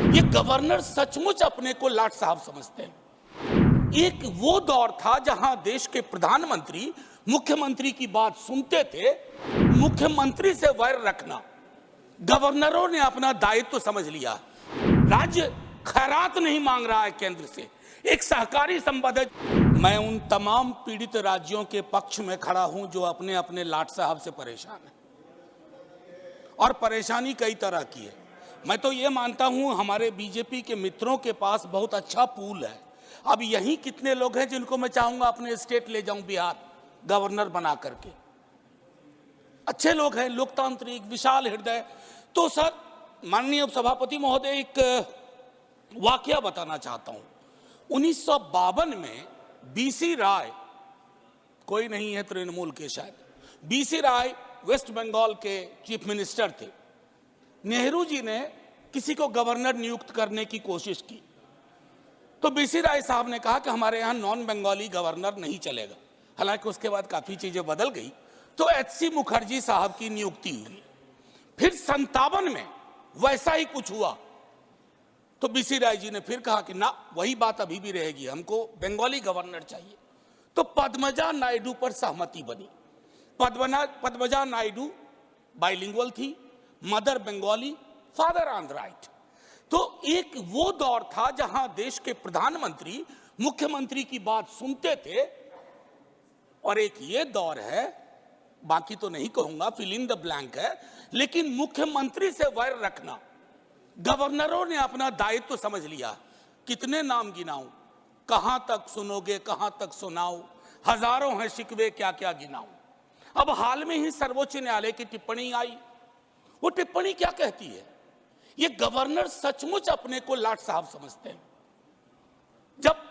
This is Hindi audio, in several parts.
ये गवर्नर सचमुच अपने को लाट साहब समझते हैं। एक वो दौर था जहां देश के प्रधानमंत्री मुख्यमंत्री की बात सुनते थे। मुख्यमंत्री से वैर रखना गवर्नरों ने अपना दायित्व समझ लिया। राज्य खैरात नहीं मांग रहा है केंद्र से, एक सहकारी संबंध। मैं उन तमाम पीड़ित राज्यों के पक्ष में खड़ा हूं जो अपने अपने लाट साहब से परेशान हैं, और परेशानी कई तरह की है। मैं तो ये मानता हूं हमारे बीजेपी के मित्रों के पास बहुत अच्छा पूल है। अब यही कितने लोग हैं जिनको मैं चाहूंगा अपने स्टेट ले जाऊं, बिहार गवर्नर बना करके। अच्छे लोग हैं, लोकतांत्रिक, विशाल हृदय। तो सर, माननीय उपसभापति महोदय, एक वाकया बताना चाहता हूं। 1952 में बीसी राय, कोई नहीं है तृणमूल के शायद, बीसी राय वेस्ट बंगाल के चीफ मिनिस्टर थे। नेहरू जी ने किसी को गवर्नर नियुक्त करने की कोशिश की, तो बीसी राय साहब ने कहा कि हमारे यहां नॉन बंगाली गवर्नर नहीं चलेगा। हालांकि उसके बाद काफी चीजें बदल गई, तो एचसी मुखर्जी साहब की नियुक्ति हुई। फिर 57 में वैसा ही कुछ हुआ, तो बीसी राय जी ने फिर कहा कि ना, वही बात अभी भी रहेगी, हमको बंगाली गवर्नर चाहिए। तो पद्मजा नायडू पर सहमति बनी। पद्मजा नायडू बाइलिंगुअल थी, मदर बंगाली, फादर आंध्राइट। तो एक वो दौर था जहां देश के प्रधानमंत्री मुख्यमंत्री की बात सुनते थे, और एक ये दौर है, बाकी तो नहीं कहूंगा, फिल इन द ब्लैंक है, लेकिन मुख्यमंत्री से वैर रखना गवर्नरों ने अपना दायित्व समझ लिया। कितने नाम गिनाऊं, कहां तक सुनोगे, कहां तक सुनाऊं, हजारों हैं शिकवे, क्या क्या गिनाऊं। अब हाल में ही सर्वोच्च न्यायालय की टिप्पणी आई। वो टिप्पणी क्या कहती है? ये गवर्नर सचमुच अपने को लाट साहब समझते हैं। जब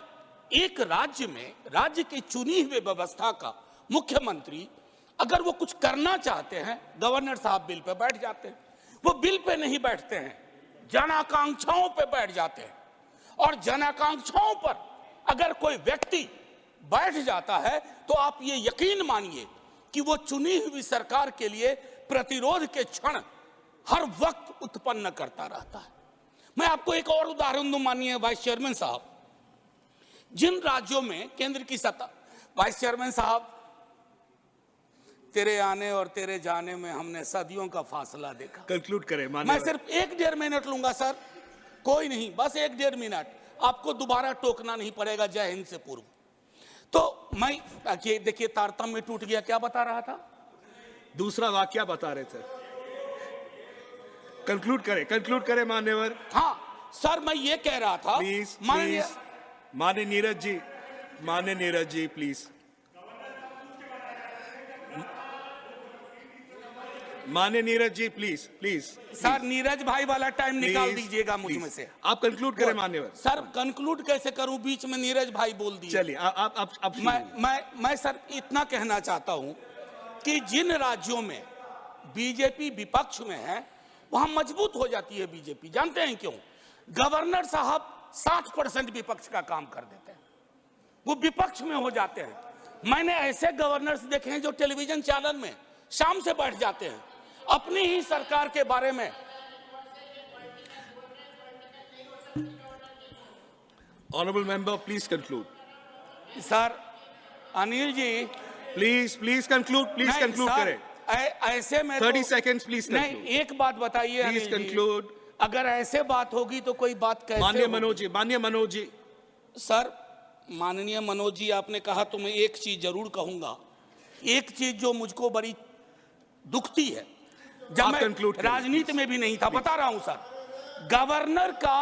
एक राज्य में राज्य की चुनी हुई व्यवस्था का मुख्यमंत्री अगर वो कुछ करना चाहते हैं, गवर्नर साहब बिल पे बैठ जाते हैं। वो बिल पे नहीं बैठते हैं, जन आकांक्षाओं पे बैठ जाते हैं। और जन आकांक्षाओं पर अगर कोई व्यक्ति बैठ जाता है, तो आप ये यकीन मानिए कि वो चुनी हुई सरकार के लिए प्रतिरोध के क्षण हर वक्त उत्पन्न करता रहता है। मैं आपको एक और उदाहरण दूं, माननीय वाइस चेयरमैन साहब। जिन राज्यों में केंद्र की सत्ता, वाइस चेयरमैन साहब, तेरे आने और तेरे जाने में हमने सदियों का फासला देखा। कंक्लूड करें। मैं सिर्फ 1-1.5 मिनट लूंगा सर, कोई नहीं, बस 1-1.5 मिनट। आपको दोबारा टोकना नहीं पड़ेगा जय हिंद से पूर्व। तो मैं देखिए तारतम्य टूट गया। क्या बता रहा था? दूसरा वाक्य बता रहे थे। कंक्लूड करें मान्यवर। हाँ सर, मैं ये कह रहा था, प्लीज माननीय नीरज जी प्लीज। माननीय नीरज जी प्लीज। सर, नीरज भाई वाला टाइम निकाल दीजिएगा मुझ में से। आप कंक्लूड करें मान्यवर। सर, कंक्लूड कैसे करूं? बीच में नीरज भाई बोल दिए। चलिए आप मैं सर इतना कहना चाहता हूं कि जिन राज्यों में बीजेपी विपक्ष में है, वहां मजबूत हो जाती है बीजेपी। जानते हैं क्यों? गवर्नर साहब 60% विपक्ष का काम कर देते हैं, वो विपक्ष में हो जाते हैं। मैंने ऐसे गवर्नर्स देखे हैं जो टेलीविजन चैनल में शाम से बैठ जाते हैं, अपनी ही सरकार के बारे में। Honourable member please conclude. Sir, Anil ji please conclude करें। ऐसे में 30 सेकेंड्स प्लीज। नहीं, एक बात बताइए प्लीज कंक्लूड। अगर ऐसे बात होगी तो कोई बात कैसे? माननीय मनोज जी। सर, माननीय मनोज जी, आपने कहा तो मैं एक चीज जरूर कहूंगा। एक चीज जो मुझको बड़ी दुखती है, जब मैं राजनीति में भी नहीं था, बता रहा हूं सर, गवर्नर का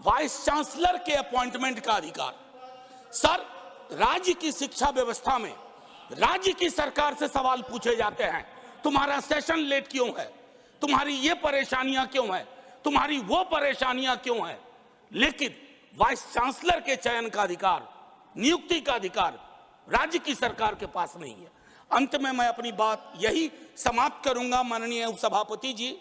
वाइस चांसलर के अपॉइंटमेंट का अधिकार। सर, राज्य की शिक्षा व्यवस्था में राज्य की सरकार से सवाल पूछे जाते हैं, तुम्हारा सेशन लेट क्यों है, तुम्हारी ये परेशानियां क्यों है, तुम्हारी वो परेशानियां क्यों है। लेकिन वाइस चांसलर के चयन का अधिकार, नियुक्ति का अधिकार राज्य की सरकार के पास नहीं है। अंत में मैं अपनी बात यही समाप्त करूंगा। माननीय उपसभापति जी,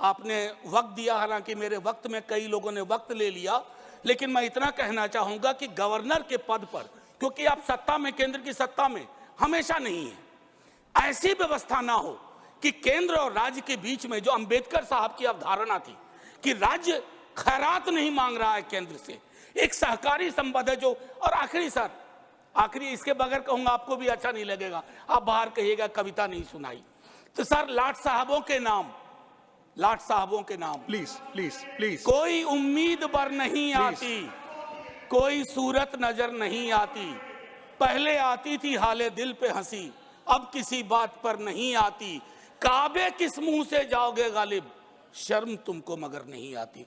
आपने वक्त दिया, हालांकि मेरे वक्त में कई लोगों ने वक्त ले लिया, लेकिन मैं इतना कहना चाहूंगा कि गवर्नर के पद पर, क्योंकि आप सत्ता में, केंद्र की सत्ता में हमेशा नहीं है, ऐसी व्यवस्था ना हो कि केंद्र और राज्य के बीच में जो अंबेडकर साहब की अवधारणा थी कि राज्य खैरात नहीं मांग रहा है केंद्र से, एक सहकारी संबंध है जो। और आखिरी सर, आखिरी इसके बगैर कहूंगा आपको भी अच्छा नहीं लगेगा, आप बाहर कहिएगा कविता नहीं सुनाई। तो सर लाट साहबों के नाम, लाट साहबों के नाम, Please, please, please. कोई उम्मीद पर नहीं आती, कोई सूरत नजर नहीं आती, पहले आती थी हाले दिल पे हंसी, अब किसी बात पर नहीं आती, काबे किस मुंह से जाओगे गालिब, शर्म तुमको मगर नहीं आती।